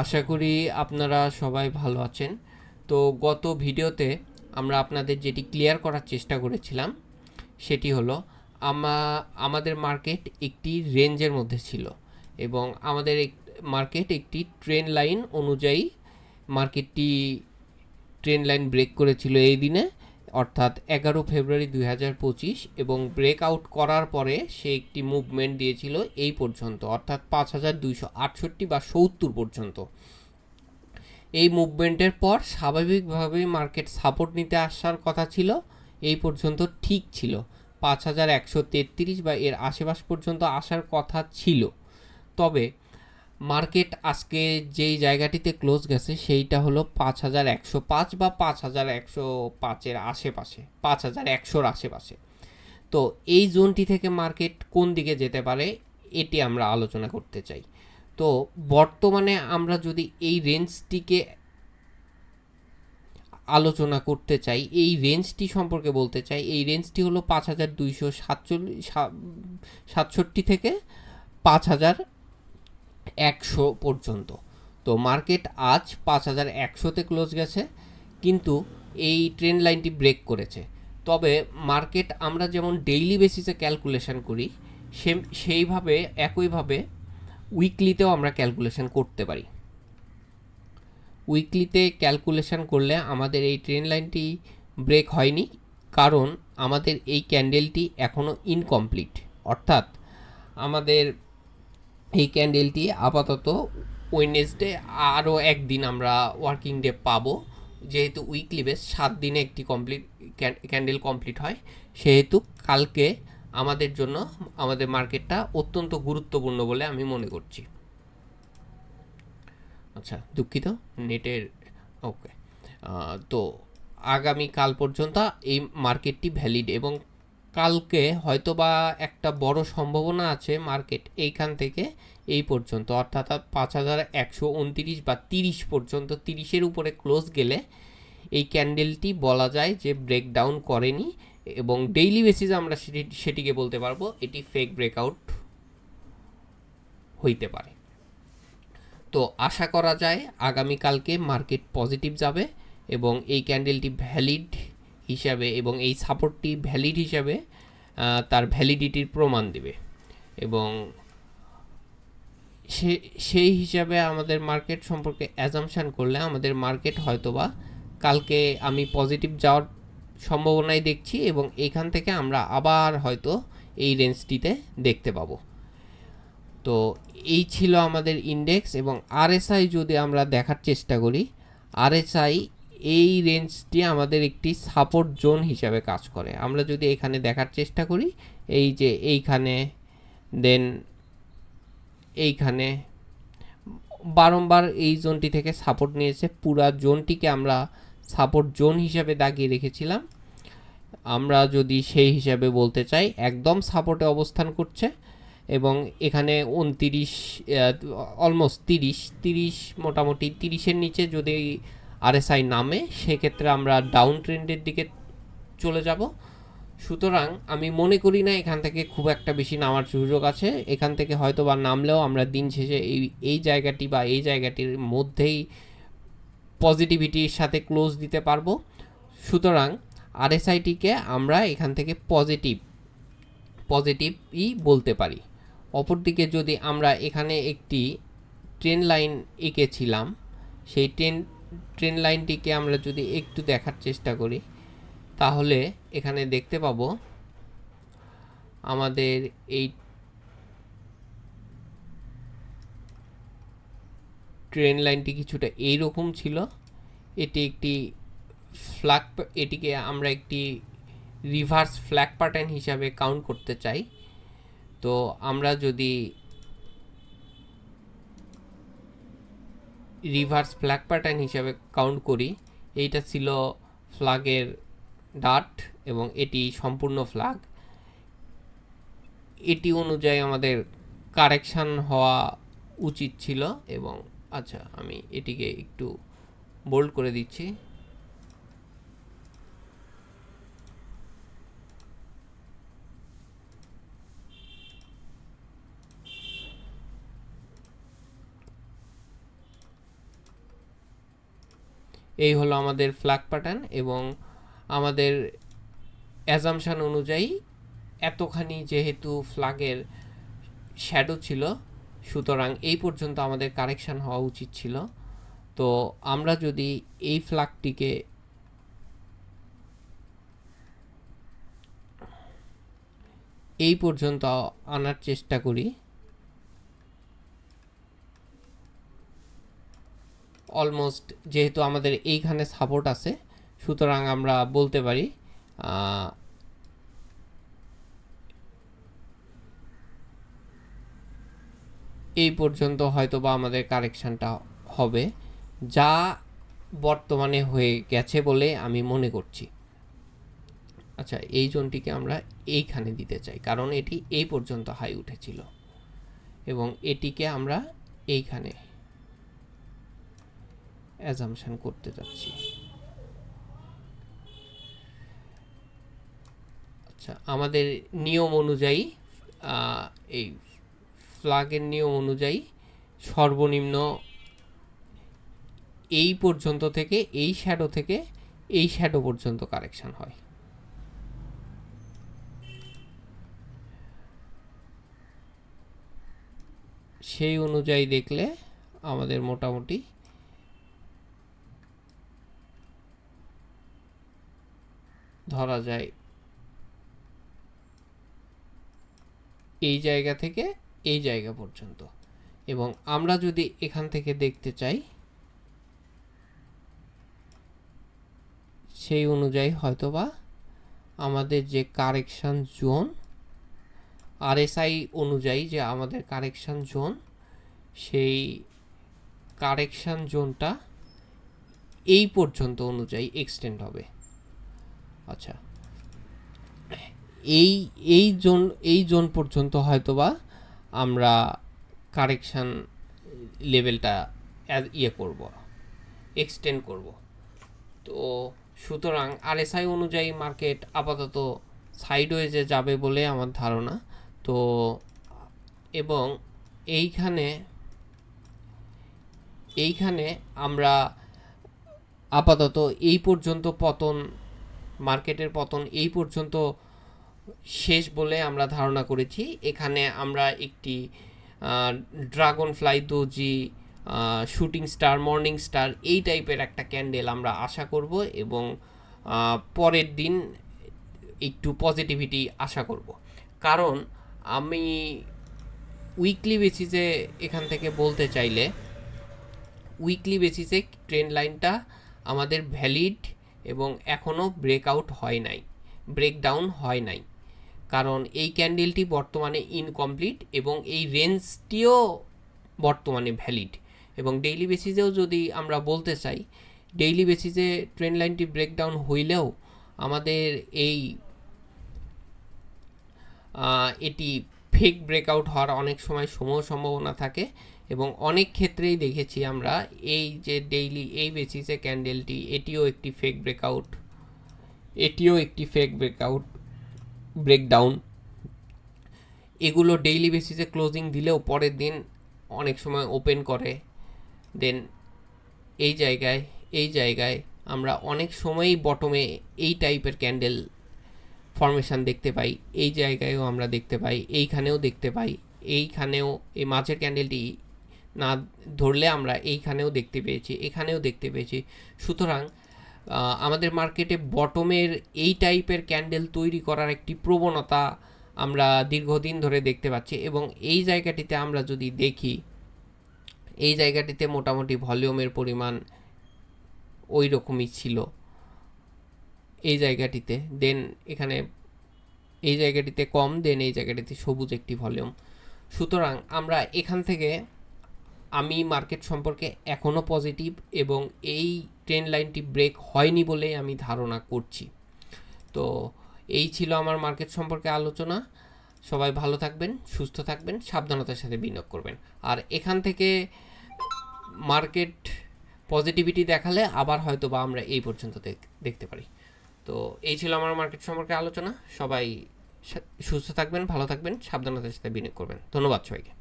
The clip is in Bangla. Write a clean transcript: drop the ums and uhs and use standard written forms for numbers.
আশা করি আপনারা সবাই ভালো আছেন। তো গত ভিডিওতে আমরা আপনাদের যেটি ক্লিয়ার করার চেষ্টা করেছিলাম সেটি হলো আমাদের মার্কেট একটি রেঞ্জের মধ্যে ছিল এবং আমাদের মার্কেট একটি ট্রেন লাইন অনুযায়ী মার্কেটটি ট্রেন লাইন ব্রেক করেছিল এই দিনে, অর্থাৎ 11 ফেব্রুয়ারি 2025, এবং ব্রেক আউট করার পরে সে একটি মুভমেন্ট দিয়েছিল এই পর্যন্ত, অর্থাৎ 5268 বা 70 পর্যন্ত। এই মুভমেন্টের পর স্বাভাবিকভাবেই মার্কেট সাপোর্ট নিতে আসার কথা ছিল, এই পর্যন্ত ঠিক ছিল, 5133 বা এর আশেপাশ পর্যন্ত আসার কথা ছিল। তবে মার্কেট আজকে যেই জায়গাটিতে ক্লোজ গেছে সেইটা হলো 5105 বা 5105-এর আশেপাশে, 5100-র আশেপাশে। তো এই জোনটি থেকে মার্কেট কোন দিকে যেতে পারে এটি আমরা আলোচনা করতে চাই। তো বর্তমানে আমরা যদি এই রেঞ্জটিকে আলোচনা করতে চাই, এই রেঞ্জটি সম্পর্কে বলতে চাই, এই রেঞ্জটি হলো 5267 থেকে 5100 পর্যন্ত। তো মার্কেট আজ 5100-তে ক্লোজ গেছে, কিন্তু এই ট্রেন্ড লাইনটি ব্রেক করেছে। তবে মার্কেট আমরা যেমন ডেইলি বেসিসে ক্যালকুলেশন করি, সেইভাবে একইভাবে উইকলিতেও আমরা ক্যালকুলেশন করতে পারি। উইকলিতে ক্যালকুলেশন করলে আমাদের এই ট্রেন লাইনটি ব্রেক হয়নি, কারণ আমাদের এই ক্যান্ডেলটি এখনও ইনকমপ্লিট, অর্থাৎ আমাদের এই ক্যান্ডেলটি আপাতত ওয়েডনেসডে আরও একদিন আমরা ওয়ার্কিং ডে পাবো, যেহেতু উইকলি বেস 7 দিনে একটি ক্যান্ডেল কমপ্লিট হয়, সেহেতু কালকে আমাদের জন্য আমাদের মার্কেটটা অত্যন্ত গুরুত্বপূর্ণ বলে আমি মনে করছি। আচ্ছা, দুঃখিত নেটের। ওকে, তো আগামীকাল পর্যন্ত এই মার্কেটটি ভ্যালিড, এবং কালকে হয়তো বা একটা বড় সম্ভাবনা আছে মার্কেট এইখান থেকে এই পর্যন্ত, অর্থাৎ 5129 বা 30 পর্যন্ত, 30-এর উপরে ক্লোজ গেলে এই ক্যান্ডেলটি বলা যায় যে ব্রেকডাউন করেনি, এবং ডেইলি বেসিসে আমরা সেটিকে বলতে পারবো এটি ফেক ব্রেকআউট হইতে পারে। তো আশা করা যায় আগামীকালকে মার্কেট পজিটিভ যাবে এবং এই ক্যান্ডেলটি ভ্যালিড হিসাবে এবং এই সাপোর্টটি ভ্যালিড হিসাবে তার ভ্যালিডিটির প্রমাণ দেবে, এবং সেই হিসাবে আমাদের মার্কেট সম্পর্কে অ্যাজাম্পশান করলে আমাদের মার্কেট হয়তোবা কালকে আমি পজিটিভ যাওয়ার সম্ভাবনাই দেখছি, এবং এইখান থেকে আমরা আবার হয়তো এই রেঞ্জটিতে দেখতে পাবো। তো এই ছিল আমাদের ইন্ডেক্স, এবং আরএসআই যদি আমরা দেখার চেষ্টা করি, আরএসআই এই রেঞ্জটি আমাদের একটি সাপোর্ট জোন হিসাবে কাজ করে। আমরা যদি এখানে দেখার চেষ্টা করি, এই যে এইখানে, দেন এইখানে বারংবার এই জোনটি থেকে সাপোর্ট নিয়েছে, পুরা জোনটিকে আমরা সাপোর্ট জোন হিসাবে দাগিয়ে রেখেছিলাম। আমরা যদি সেই হিসাবে বলতে চাই, একদম সাপোর্টে অবস্থান করছে, এবং এখানে 29, অলমোস্ট 30 মোটামুটি 30-এর নিচে যদি আরএসআই নামে, সেক্ষেত্রে আমরা ডাউন ট্রেন্ডের দিকে চলে যাব। সুতরাং আমি মনে করি না এখান থেকে খুব একটা বেশি নামার সুযোগ আছে। এখান থেকে হয়তো বা নামলেও আমরা দিন শেষে এই জায়গাটি বা এই জায়গাটির মধ্যেই পজিটিভিটির সাথে ক্লোজ দিতে পারবো। সুতরাং আরএসআইটিকে আমরা এখান থেকে পজিটিভই বলতে পারি। অপরদিকে যদি আমরা এখানে একটি ট্রেন লাইন এঁকেছিলাম, সেই ট্রেন লাইনটিকে আমরা যদি একটু দেখার চেষ্টা করি, তাহলে এখানে দেখতে পাবো আমাদের এই ট্রেন লাইনটি কিছুটা এইরকম ছিল। এটি একটি এটিকে আমরা একটি রিভার্স ফ্ল্যাগ প্যাটার্ন হিসাবে কাউন্ট করতে চাই। তো আমরা যদি রিভার্স ফ্ল্যাগ প্যাটার্ন হিসাবে কাউন্ট করি, এইটা ছিল ফ্ল্যাগের ডাট এবং এটি সম্পূর্ণ ফ্ল্যাগ। এটি অনুযায়ী আমাদের কারেকশান হওয়া উচিত ছিল, এবং আচ্ছা আমি এটিকে একটু বোল্ড করে দিচ্ছি। এই হলো আমাদের ফ্ল্যাগ প্যাটার্ন, এবং আমাদের অ্যাজাম্পশন অনুযায়ী এতখানি যেহেতু ফ্ল্যাগের শ্যাডো ছিল, সুতরাং এই পর্যন্ত আমাদের কারেকশান হওয়া উচিত ছিল। তো আমরা যদি এই ফ্ল্যাগটিকে এই পর্যন্ত আনার চেষ্টা করি, অলমোস্ট যেহেতু আমাদের এইখানে সাপোর্ট আছে, সুতরাং আমরা বলতে পারি এই পর্যন্ত হয়তো বা আমাদের কারেকশানটা হবে, যা বর্তমানে হয়ে গেছে বলে আমি মনে করছি। আচ্ছা, এই জোনটিকে আমরা এইখানে দিতে চাই, কারণ এটি এই পর্যন্ত হাই উঠেছিল, এবং এটিকে আমরা এইখানে অ্যাজাম্পশন করতে যাচ্ছি। আচ্ছা, আমাদের নিয়ম অনুযায়ী এই ফ্ল্যাগের নিয়ম অনুযায়ী সর্বনিম্ন এই পর্যন্ত থেকে এই শ্যাডো থেকে এই শ্যাডো পর্যন্ত কারেকশান হয়। সেই অনুযায়ী দেখলে আমাদের মোটামুটি ধরা যায় এই জায়গা থেকে এই জায়গা পর্যন্ত, এবং আমরা যদি এখান থেকে দেখতে চাই সেই অনুযায়ী হয়তোবা আমাদের যে কারেকশান জোন, আরএসআই অনুযায়ী যে আমাদের কারেকশান জোন, সেই কারেকশান জোনটা এই পর্যন্ত অনুযায়ী এক্সটেন্ড হবে। আচ্ছা, এই জোন পর্যন্ত হয়তোবা আমরা কারেকশান লেভেলটা করব, এক্সটেন্ড করব। তো সুতরাং আরএসআই অনুযায়ী মার্কেট আপাতত সাইডওয়েজে যাবে বলে আমার ধারণা। তো এবং এইখানে আমরা আপাতত এই পর্যন্ত পতন, মার্কেটের পতন এই পর্যন্ত শেষ বলে আমরা ধারণা করেছি। এখানে আমরা একটি dragon fly doji, shooting star, morning star এই টাইপের একটা ক্যান্ডেল আমরা আশা করব, এবং পরের দিন একটু পজিটিভিটি আশা করব। কারণ আমি উইকলি বেসিসে এখান থেকে বলতে চাইলে, উইকলি বেসিসে ট্রেন্ড লাইনটা আমাদের ভ্যালিড এবং এখনও ব্রেকআউট হয় নাই, ব্রেকডাউন হয় নাই, কারণ এই ক্যান্ডেলটি বর্তমানে ইনকমপ্লিট এবং এই রেঞ্জটিও বর্তমানে ভ্যালিড। এবং ডেইলি বেসিসেও যদি আমরা বলতে চাই, ডেইলি বেসিসে ট্রেন্ড লাইনটি ব্রেকডাউন হইলেও আমাদের এটি ফেক ব্রেকআউট হওয়ার অনেক সময় সম্ভাবনা থাকে, এবং অনেক ক্ষেত্রেই দেখেছি আমরা এই যে ডেইলি এই বেসিসে ক্যান্ডেলটি, এটিও একটি ফেক ব্রেকআউট, এটিও একটি ফেক ব্রেকআউট, ব্রেকডাউন। এগুলো ডেইলি বেসিসে ক্লোজিং দিলেও পরের দিন অনেক সময় ওপেন করে, দেন এই জায়গায় আমরা অনেক সময়ই বটমে এই টাইপের ক্যান্ডেল ফরমেশান দেখতে পাই। এই জায়গায়ও আমরা দেখতে পাই, এইখানেও দেখতে পাই, এইখানেও এই মাঝের ক্যান্ডেলটি না ধরলে আমরা এইখানেও দেখতে পেয়েছি, এখানেও দেখতে পেয়েছি। সুতরাং আমাদের মার্কেটে বটমের এই টাইপের ক্যান্ডেল তৈরি করার একটি প্রবণতা আমরা দীর্ঘদিন ধরে দেখতে পাচ্ছি, এবং এই জায়গাটিতে আমরা যদি দেখি, এই জায়গাটিতে মোটামুটি ভলিউমের পরিমাণ ওই রকমই ছিল এই জায়গাটিতে, দেন এখানে এই জায়গাটিতে কম, দেন এই জায়গাটিতে সবুজ একটি ভলিউম। সুতরাং আমরা এখান থেকে, আমি মার্কেট সম্পর্কে এখনও পজিটিভ, এবং এই ট্রেন্ড লাইনটি ব্রেক হয়নি বলেই আমি ধারণা করছি। তো এই ছিল আমার মার্কেট সম্পর্কে আলোচনা। সবাই ভালো থাকবেন, সুস্থ থাকবেন, সাবধানতার সাথে বিনিয়োগ করবেন। আর এখান থেকে মার্কেট পজিটিভিটি দেখালে আবার হয়তো বা আমরা এই পর্যন্ত দেখতে পারি। তো এই ছিল আমার মার্কেট সম্পর্কে আলোচনা। সবাই সুস্থ থাকবেন, ভালো থাকবেন, সাবধানতার সাথে বিনিয়োগ করবেন। ধন্যবাদ সবাইকে।